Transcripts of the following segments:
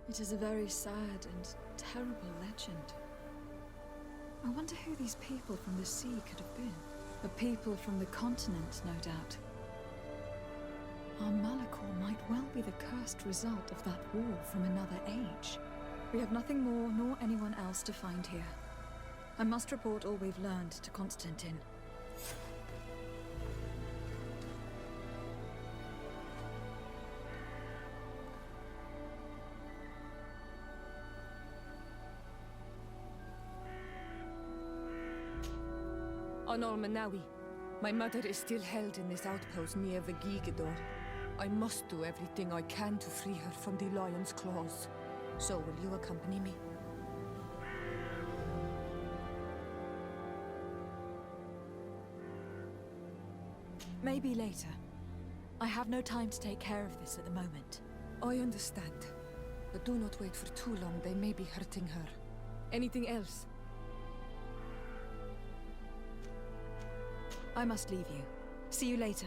It is a very sad and terrible legend. I wonder who these people from the sea could have been. A people from the continent, no doubt. Our Malachor might well be the cursed result of that war from another age. We have nothing more nor anyone else to find here. I must report all we've learned to Constantine. Honor Manawi, my mother is still held in this outpost near the Gigador. I must do everything I can to free her from the lion's claws. So will you accompany me? Maybe later. I have no time to take care of this at the moment. I understand. But do not wait for too long, they may be hurting her. Anything else? I must leave you. See you later.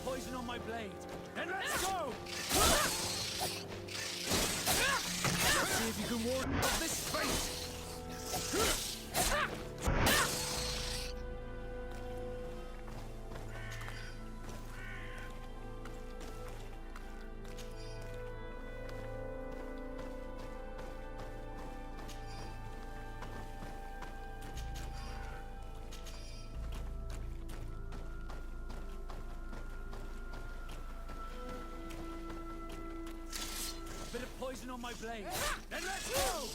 Poison on my blade. Then let's go! See if you can ward off this fate! Bit of poison on my blade. Then let's go!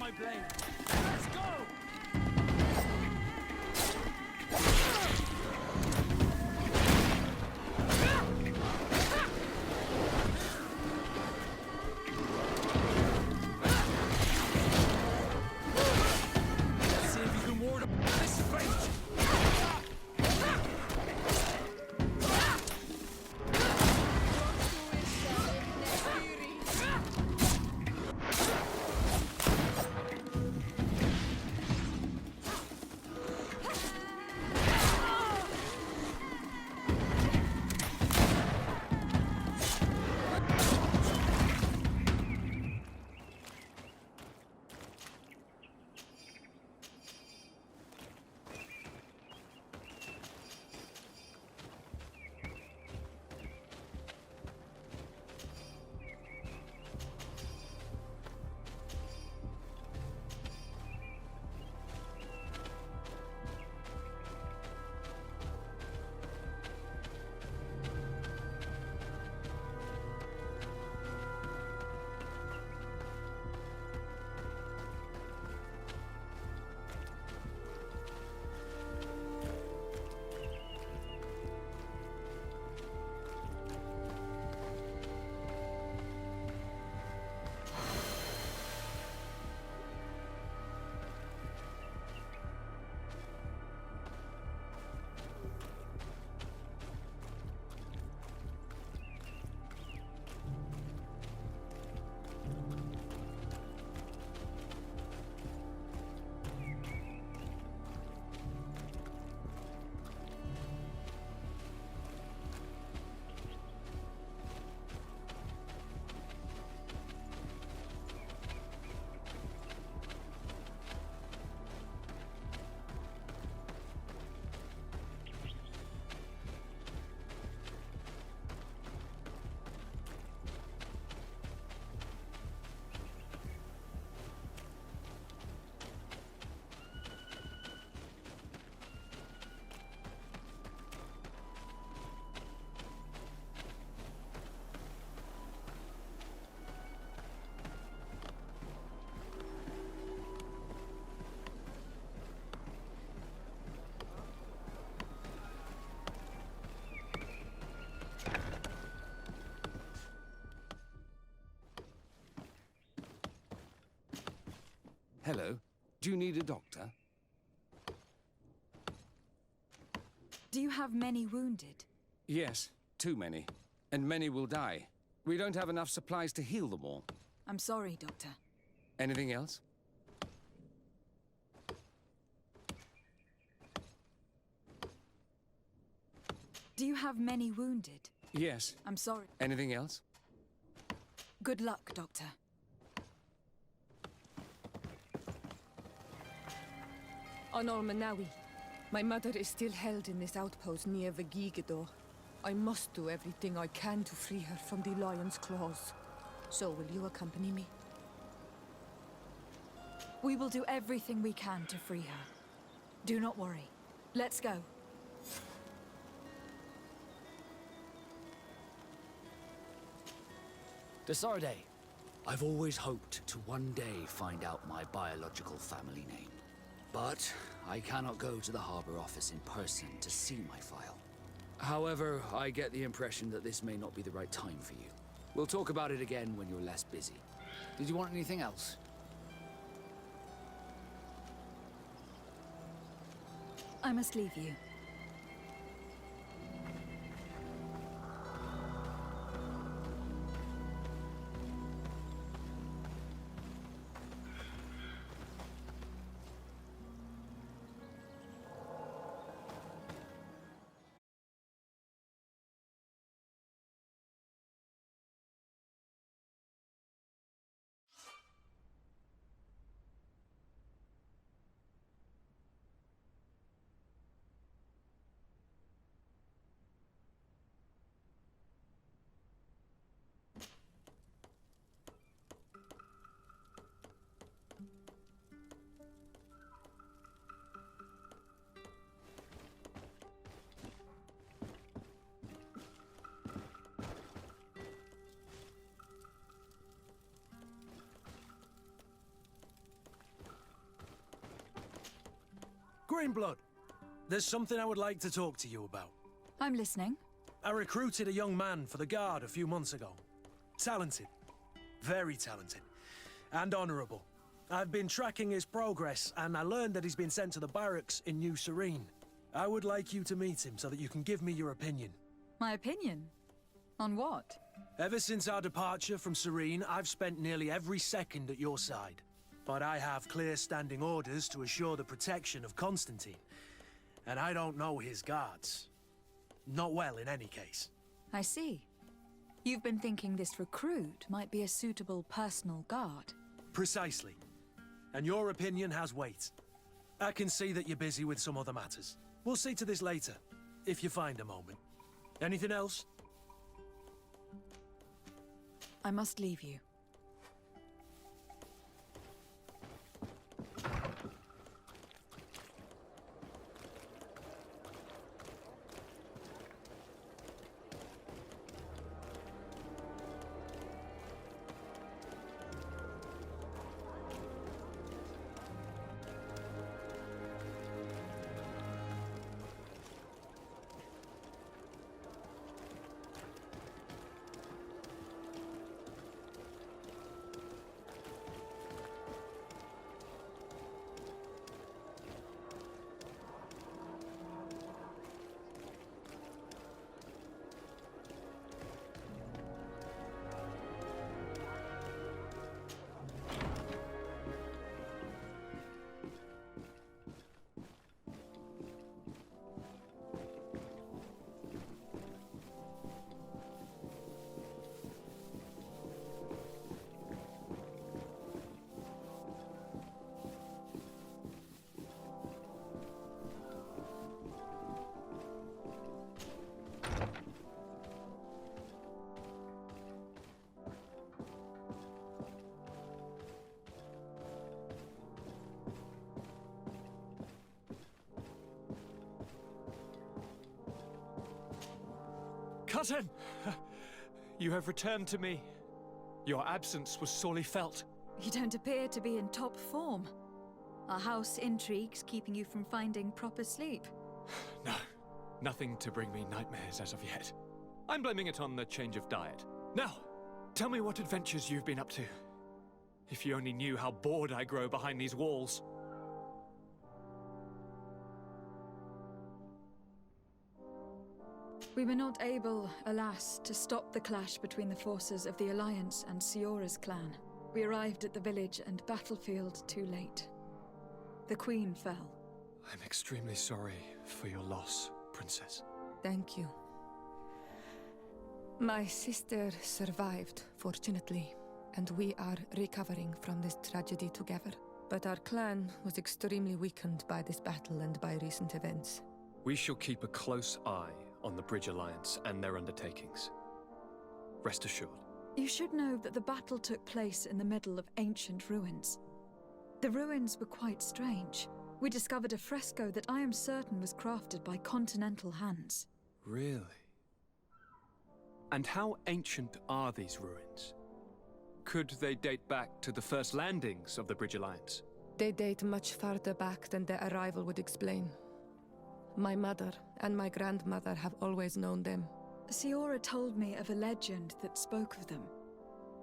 my blade. Let's go! Let's see if you can ward off this fate! Hello. Do you need a doctor? Do you have many wounded? Yes, too many. And many will die. We don't have enough supplies to heal them all. I'm sorry, Doctor. Anything else? Do you have many wounded? Yes. I'm sorry. Anything else? Good luck, Doctor. Onol Manawi, my mother is still held in this outpost near Vegigedor. I must do everything I can to free her from the lion's claws. So will you accompany me? We will do everything we can to free her. Do not worry. Let's go. Desarde, I've always hoped to one day find out my biological family name. But I cannot go to the harbor office in person to see my file. However, I get the impression that this may not be the right time for you. We'll talk about it again when you're less busy. Did you want anything else? I must leave you. Greenblood, there's something I would like to talk to you about. I'm listening. I recruited a young man for the Guard a few months ago. Talented. Very talented. And honorable. I've been tracking his progress, and I learned that he's been sent to the barracks in New Serene. I would like you to meet him so that you can give me your opinion. My opinion? On what? Ever since our departure from Serene, I've spent nearly every second at your side. But I have clear standing orders to assure the protection of Constantine. And I don't know his guards. Not well, in any case. I see. You've been thinking this recruit might be a suitable personal guard. Precisely. And your opinion has weight. I can see that you're busy with some other matters. We'll see to this later, if you find a moment. Anything else? I must leave you. Cousin! You have returned to me. Your absence was sorely felt. You don't appear to be in top form. Are house intrigues keeping you from finding proper sleep? No, nothing to bring me nightmares as of yet. I'm blaming it on the change of diet. Now, tell me what adventures you've been up to. If you only knew how bored I grow behind these walls. We were not able, alas, to stop the clash between the forces of the Alliance and Siora's clan. We arrived at the village and battlefield too late. The Queen fell. I'm extremely sorry for your loss, Princess. Thank you. My sister survived, fortunately, and we are recovering from this tragedy together. But our clan was extremely weakened by this battle and by recent events. We shall keep a close eye on the Bridge Alliance and their undertakings. Rest assured. You should know that the battle took place in the middle of ancient ruins. The ruins were quite strange. We discovered a fresco that I am certain was crafted by continental hands. Really? And how ancient are these ruins? Could they date back to the first landings of the Bridge Alliance? They date much farther back than their arrival would explain. My mother and my grandmother have always known them. Siora told me of a legend that spoke of them.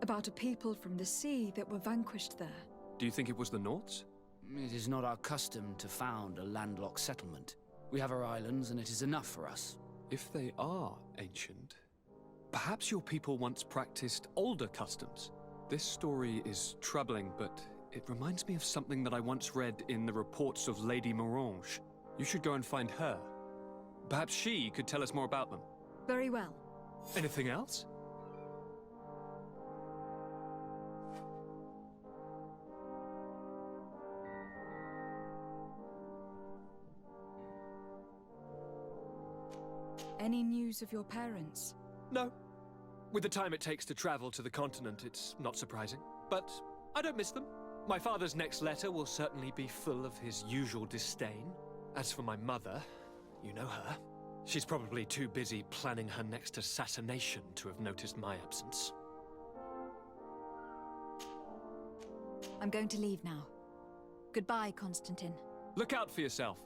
About a people from the sea that were vanquished there. Do you think it was the Nords? It is not our custom to found a landlocked settlement. We have our islands, and it is enough for us. If they are ancient, perhaps your people once practiced older customs. This story is troubling, but it reminds me of something that I once read in the reports of Lady Morange. You should go and find her. Perhaps she could tell us more about them. Very well. Anything else? Any news of your parents? No. With the time it takes to travel to the continent, it's not surprising. But I don't miss them. My father's next letter will certainly be full of his usual disdain. As for my mother, you know her. She's probably too busy planning her next assassination to have noticed my absence. I'm going to leave now. Goodbye, Constantine. Look out for yourself.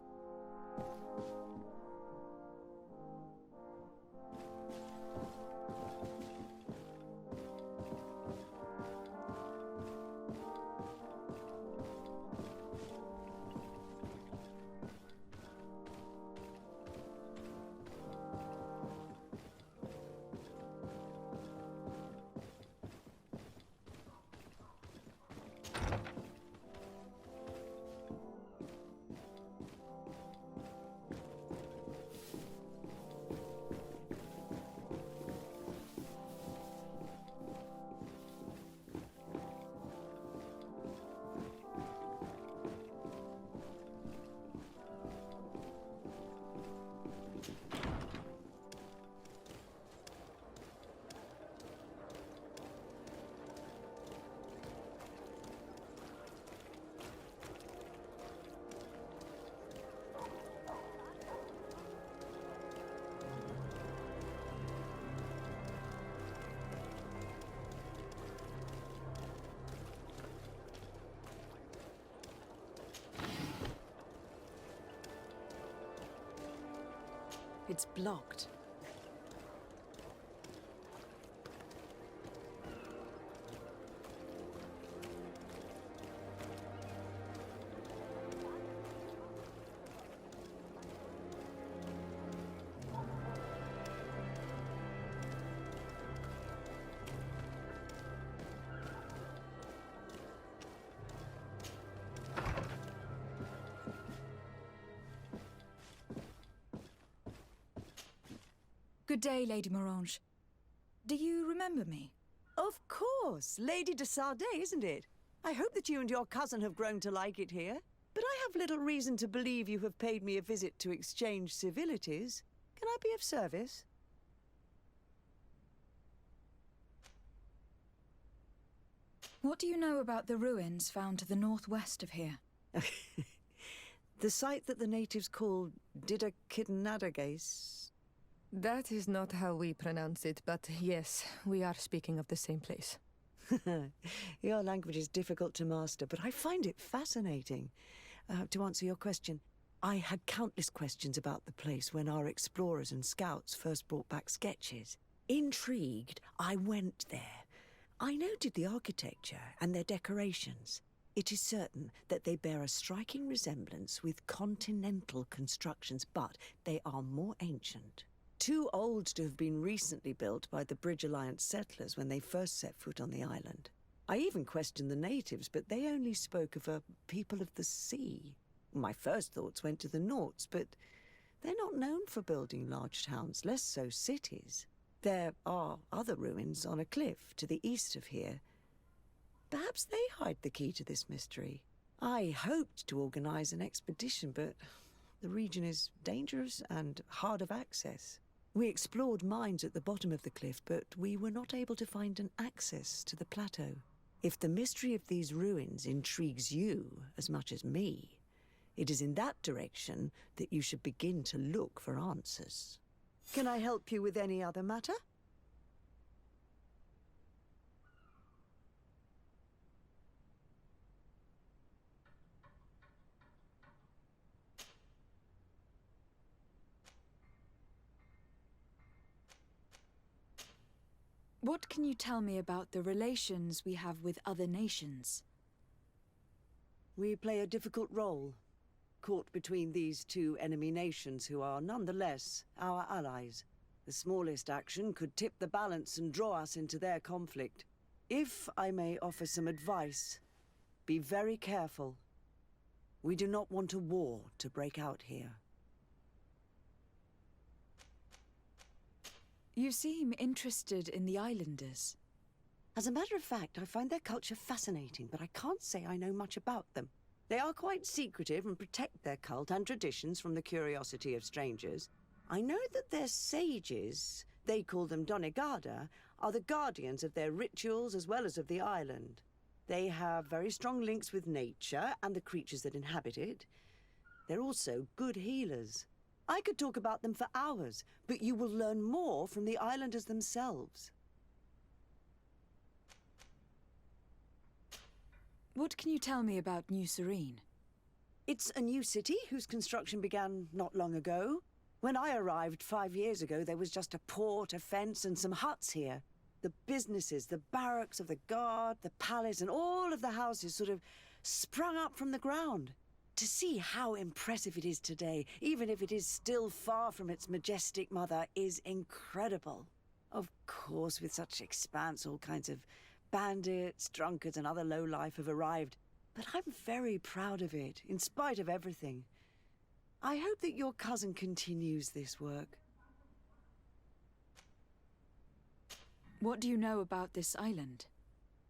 It's blocked. Good day, Lady Morange. Do you remember me? Of course! Lady de Sardet, isn't it? I hope that you and your cousin have grown to like it here. But I have little reason to believe you have paid me a visit to exchange civilities. Can I be of service? What do you know about the ruins found to the northwest of here? The site that the natives call Didakidnadagase. That is not how we pronounce it, but yes, we are speaking of the same place. Your language is difficult to master, but I find it fascinating. To answer your question, I had countless questions about the place when our explorers and scouts first brought back sketches. Intrigued, I went there. I noted the architecture and their decorations. It is certain that they bear a striking resemblance with continental constructions, but they are more ancient. Too old to have been recently built by the Bridge Alliance settlers when they first set foot on the island. I even questioned the natives, but they only spoke of a people of the sea. My first thoughts went to the Nauts, but they're not known for building large towns, less so cities. There are other ruins on a cliff to the east of here. Perhaps they hide the key to this mystery. I hoped to organize an expedition, but the region is dangerous and hard of access. We explored mines at the bottom of the cliff, but we were not able to find an access to the plateau. If the mystery of these ruins intrigues you as much as me, it is in that direction that you should begin to look for answers. Can I help you with any other matter? What can you tell me about the relations we have with other nations? We play a difficult role, caught between these two enemy nations who are nonetheless our allies. The smallest action could tip the balance and draw us into their conflict. If I may offer some advice, be very careful. We do not want a war to break out here. You seem interested in the islanders. As a matter of fact, I find their culture fascinating, but I can't say I know much about them. They are quite secretive and protect their cult and traditions from the curiosity of strangers. I know that their sages, they call them Donegada, are the guardians of their rituals as well as of the island. They have very strong links with nature and the creatures that inhabit it. They're also good healers. I could talk about them for hours, but you will learn more from the islanders themselves. What can you tell me about New Serene? It's a new city whose construction began not long ago. When I arrived 5 years ago, there was just a port, a fence, and some huts here. The businesses, the barracks of the guard, the palace, and all of the houses sort of sprung up from the ground. To see how impressive it is today, even if it is still far from its majestic mother, is incredible. Of course, with such expanse, all kinds of bandits, drunkards, and other lowlife have arrived. But I'm very proud of it, in spite of everything. I hope that your cousin continues this work. What do you know about this island?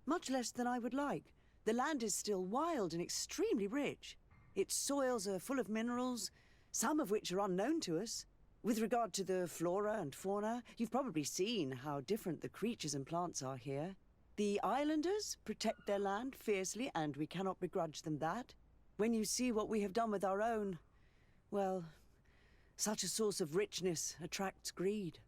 Much less than I would like. The land is still wild and extremely rich. Its soils are full of minerals, some of which are unknown to us. With regard to the flora and fauna, you've probably seen how different the creatures and plants are here. The islanders protect their land fiercely, and we cannot begrudge them that. When you see what we have done with our own, well, such a source of richness attracts greed.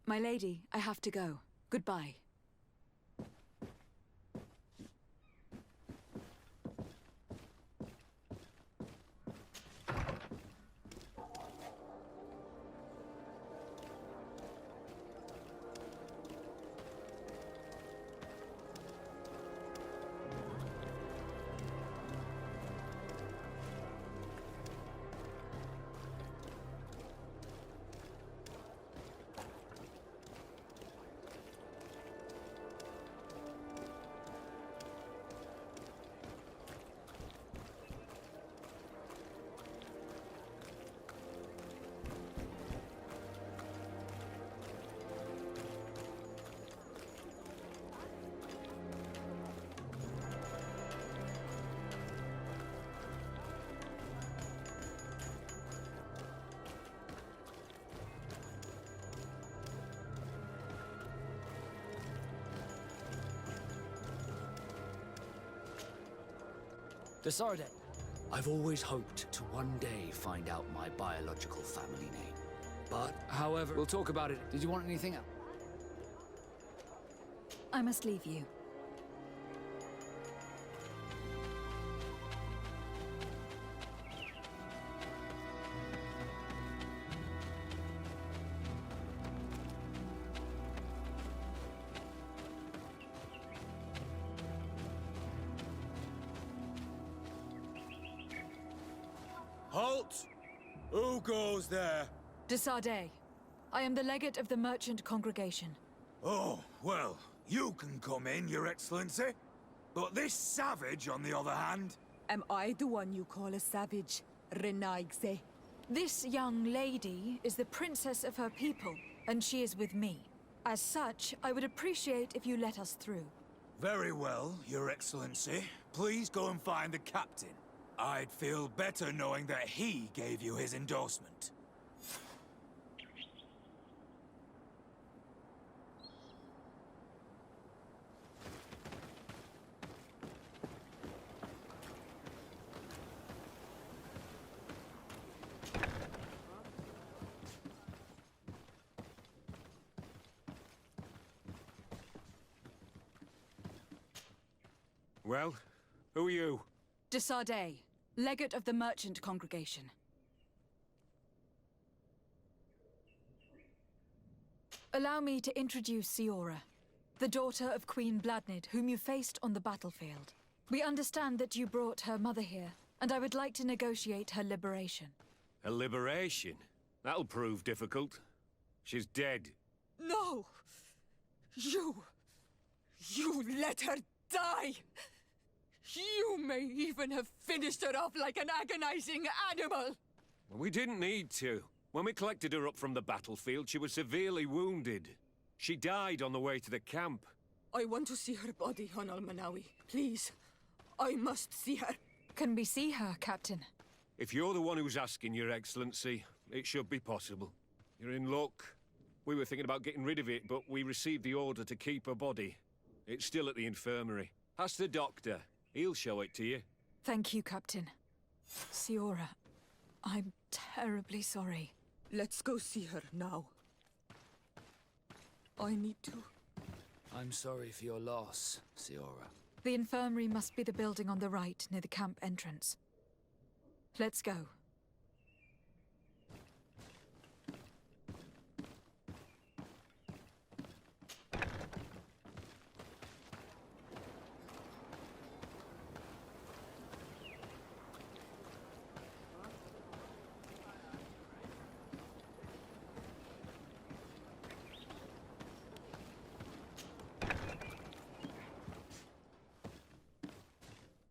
My lady, I have to go. Goodbye. Desarde. I've always hoped to one day find out my biological family name. But, however, we'll talk about it. Did you want anything else? I must leave you. Halt! Who goes there? Desarde. I am the legate of the merchant congregation. Oh, well, you can come in, Your Excellency. But this savage, on the other hand... Am I the one you call a savage, Renaigze? This young lady is the princess of her people, and she is with me. As such, I would appreciate if you let us through. Very well, Your Excellency. Please go and find the captain. I'd feel better knowing that he gave you his endorsement. Well, who are you? Desarde, legate of the merchant congregation. Allow me to introduce Siora, the daughter of Queen Bladnid, whom you faced on the battlefield. We understand that you brought her mother here, and I would like to negotiate her liberation. A liberation? That'll prove difficult. She's dead. No! You let her die! You may even have finished her off like an agonizing animal! We didn't need to. When we collected her up from the battlefield, she was severely wounded. She died on the way to the camp. I want to see her body, Honal Manawi. Please. I must see her. Can we see her, Captain? If you're the one who's asking, Your Excellency, it should be possible. You're in luck. We were thinking about getting rid of it, but we received the order to keep her body. It's still at the infirmary. Ask the doctor. He'll show it to you. Thank you, Captain. Siora, I'm terribly sorry. Let's go see her now. I need to. I'm sorry for your loss, Siora. The infirmary must be the building on the right, near the camp entrance. Let's go.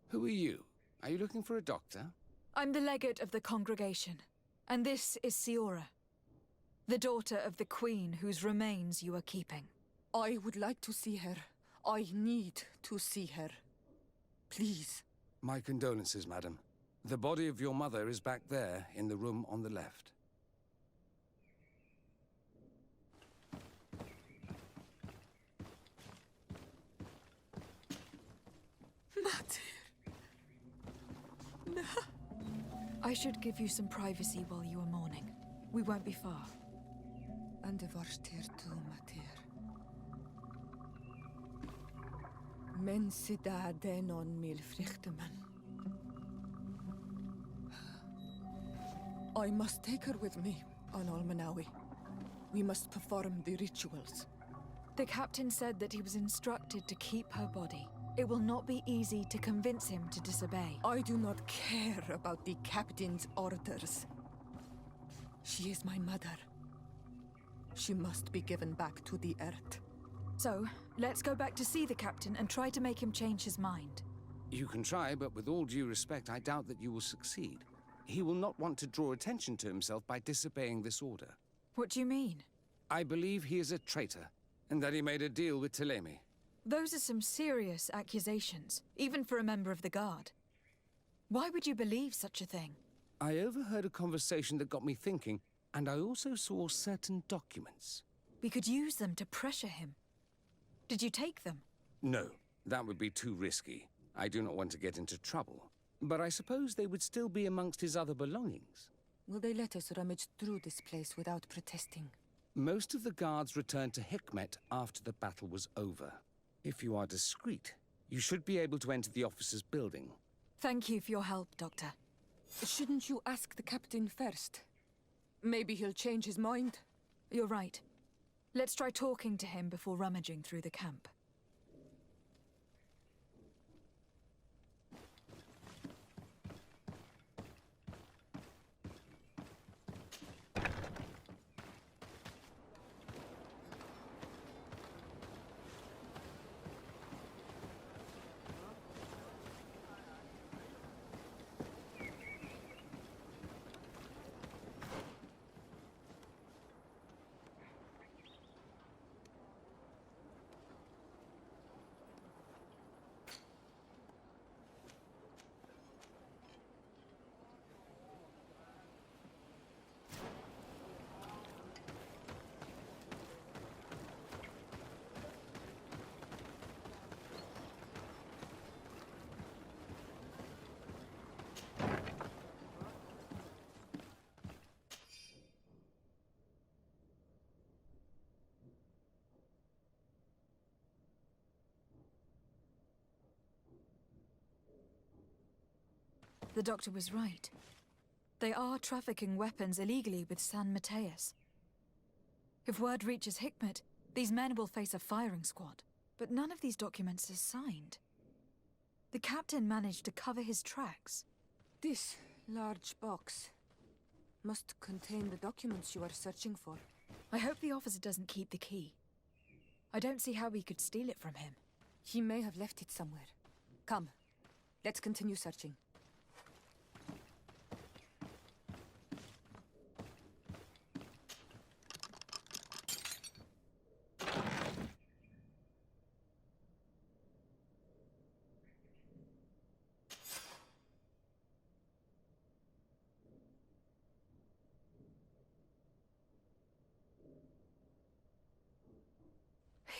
Who are you? Are you looking for a doctor? I'm the legate of the congregation, and this is Siora, the daughter of the queen whose remains you are keeping. I would like to see her. I need to see her. Please. My condolences, madam. The body of your mother is back there, in the room on the left. I should give you some privacy while you are mourning. We won't be far. And the varstir tu matir. Men sida denon mil frichterman. I must take her with me, Honal Manawi. We must perform the rituals. The captain said that he was instructed to keep her body. It will not be easy to convince him to disobey. I do not care about the captain's orders. She is my mother. She must be given back to the earth. So, let's go back to see the captain and try to make him change his mind. You can try, but with all due respect, I doubt that you will succeed. He will not want to draw attention to himself by disobeying this order. What do you mean? I believe he is a traitor, and that he made a deal with Telemi. Those are some serious accusations, even for a member of the Guard. Why would you believe such a thing? I overheard a conversation that got me thinking, and I also saw certain documents. We could use them to pressure him. Did you take them? No, that would be too risky. I do not want to get into trouble. But I suppose they would still be amongst his other belongings. Will they let us rummage through this place without protesting? Most of the guards returned to Hikmet after the battle was over. If you are discreet, you should be able to enter the officer's building. Thank you for your help, Doctor. Shouldn't you ask the captain first? Maybe he'll change his mind. You're right. Let's try talking to him before rummaging through the camp. The doctor was right. They are trafficking weapons illegally with San Mateus. If word reaches Hikmet, these men will face a firing squad. But none of these documents is signed. The captain managed to cover his tracks. This large box must contain the documents you are searching for. I hope the officer doesn't keep the key. I don't see how we could steal it from him. He may have left it somewhere. Come, let's continue searching.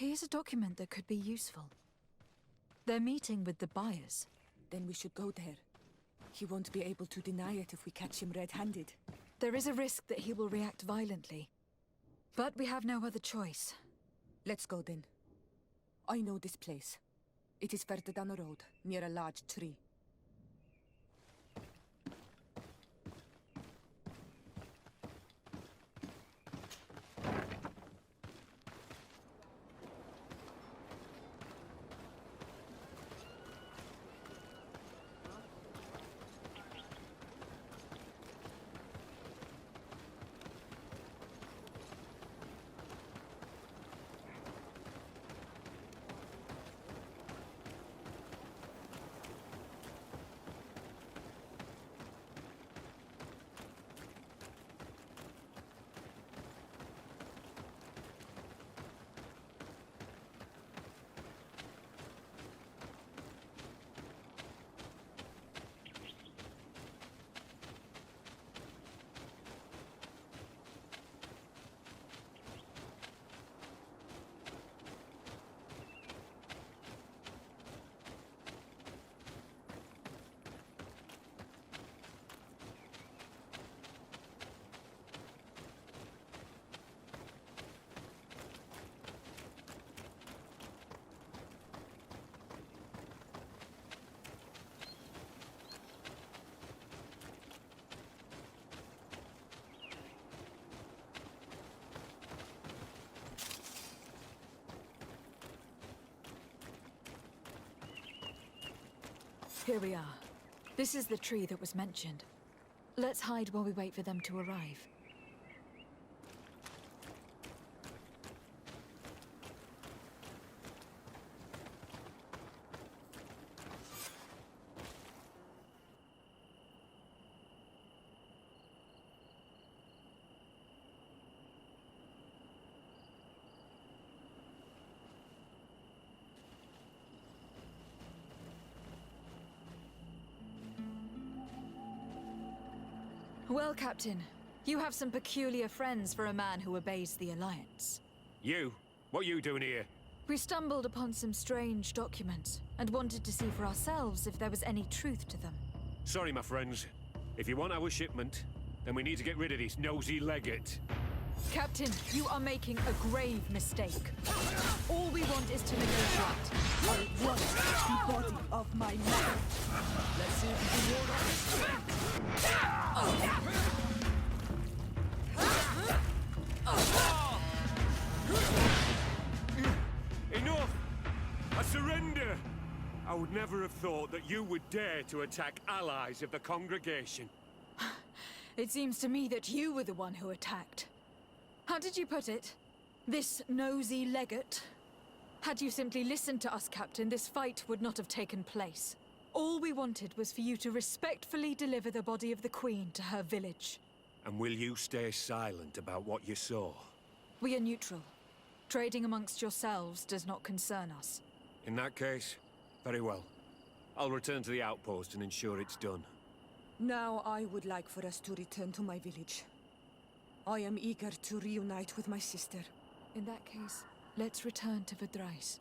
Here's a document that could be useful. They're meeting with the buyers. Then we should go there. He won't be able to deny it if we catch him red-handed. There is a risk that he will react violently. But we have no other choice. Let's go then. I know this place. It is further down the road, near a large tree. Here we are. This is the tree that was mentioned. Let's hide while we wait for them to arrive. Well, Captain, you have some peculiar friends for a man who obeys the Alliance. You? What are you doing here? We stumbled upon some strange documents and wanted to see for ourselves if there was any truth to them. Sorry, my friends. If you want our shipment, then we need to get rid of this nosy legate. Captain, you are making a grave mistake. All we want is to negotiate. I want the body of my mother. Let's see if you can hold on. Enough! I surrender! I would never have thought that you would dare to attack allies of the congregation. It seems to me that you were the one who attacked. How did you put it? This nosy legate? Had you simply listened to us, Captain, this fight would not have taken place. All we wanted was for you to respectfully deliver the body of the Queen to her village. And will you stay silent about what you saw? We are neutral. Trading amongst yourselves does not concern us. In that case, very well. I'll return to the outpost and ensure it's done. Now I would like for us to return to my village. I am eager to reunite with my sister. In that case, let's return to Verdrais.